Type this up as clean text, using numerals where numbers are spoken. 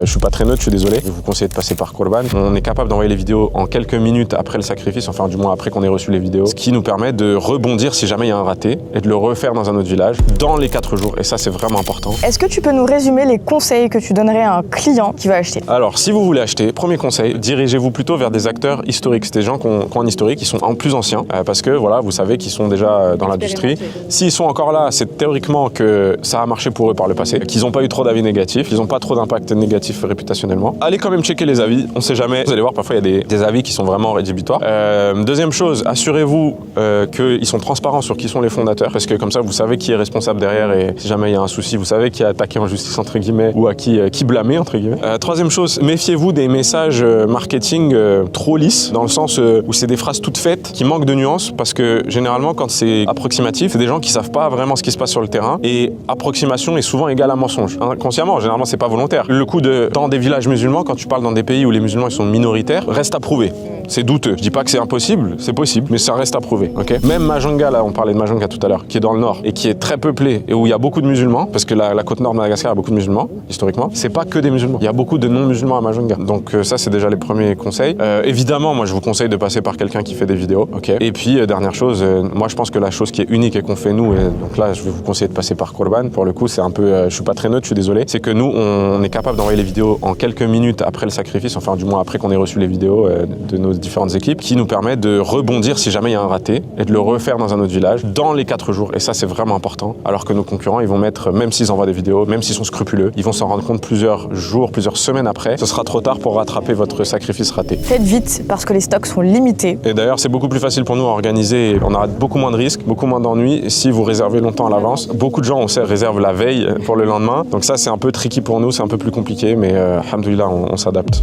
Je suis pas très neutre, je suis désolé. Je vous conseille de passer par Kourban. On est capable d'envoyer les vidéos en quelques minutes après le sacrifice, enfin du moins après qu'on ait reçu les vidéos, ce qui nous permet de rebondir si jamais il y a un raté et de le refaire dans un autre village dans les 4 jours. Et ça, c'est vraiment important. Est-ce que tu peux nous résumer les conseils que tu donnerais à un client qui va acheter? Alors, si vous voulez acheter, premier conseil, dirigez-vous plutôt vers des acteurs historiques. C'est des gens qui ont un historique, qui sont en plus anciens, parce que voilà, vous savez qu'ils sont déjà dans l'industrie. S'ils sont encore là, c'est théoriquement que ça a marché pour eux par le passé, qu'ils n'ont pas eu trop d'avis négatifs, ils n'ont pas trop d'impact négatif réputationnellement. Allez quand même checker les avis, on sait jamais. Vous allez voir, parfois il y a des avis qui sont vraiment rédhibitoires. Deuxième chose, assurez-vous qu'ils sont transparents sur qui sont les fondateurs, parce que comme ça vous savez qui est responsable derrière et si jamais il y a un souci, vous savez qui a attaqué en justice entre guillemets ou à qui blâmer entre guillemets. Troisième chose, méfiez-vous des messages marketing trop lisses, dans le sens où c'est des phrases toutes faites qui manquent de nuances, parce que généralement quand c'est approximatif, c'est des gens qui savent pas vraiment ce qui se passe sur le terrain et approximation est souvent égale à mensonge. Inconsciemment, généralement c'est pas volontaire. Le coup dans des villages musulmans, quand tu parles dans des pays où les musulmans ils sont minoritaires, reste à prouver. C'est douteux. Je dis pas que c'est impossible, c'est possible, mais ça reste à prouver. Okay, même Majunga, là, on parlait de Majunga tout à l'heure, qui est dans le nord et qui est très peuplé et où il y a beaucoup de musulmans, parce que la côte nord de Madagascar a beaucoup de musulmans, historiquement. C'est pas que des musulmans. Il y a beaucoup de non-musulmans à Majunga. Donc ça, c'est déjà les premiers conseils. Évidemment, moi, je vous conseille de passer par quelqu'un qui fait des vidéos. Okay. Et puis, dernière chose, moi, je pense que la chose qui est unique et qu'on fait nous, et donc là, je vais vous conseiller de passer par Kourban. Pour le coup, c'est un peu, je suis pas très neutre, je suis désolé. C'est que nous, on est capable d'envoyer les vidéos en quelques minutes après le sacrifice, enfin du moins après qu'on ait reçu les vidéos de nos différentes équipes, qui nous permet de rebondir si jamais il y a un raté et de le refaire dans un autre village dans les 4 jours. Et ça, c'est vraiment important. Alors que nos concurrents, ils vont mettre, même s'ils envoient des vidéos, même s'ils sont scrupuleux, ils vont s'en rendre compte plusieurs jours, plusieurs semaines après. Ce sera trop tard pour rattraper votre sacrifice raté. Faites vite parce que les stocks sont limités. Et d'ailleurs, c'est beaucoup plus facile pour nous à organiser. On aura beaucoup moins de risques, beaucoup moins d'ennuis si vous réservez longtemps à l'avance. Beaucoup de gens, on sait, réservent la veille pour le lendemain. Donc ça, c'est un peu tricky pour nous, c'est un peu plus compliqué, mais alhamdoulilah, on s'adapte.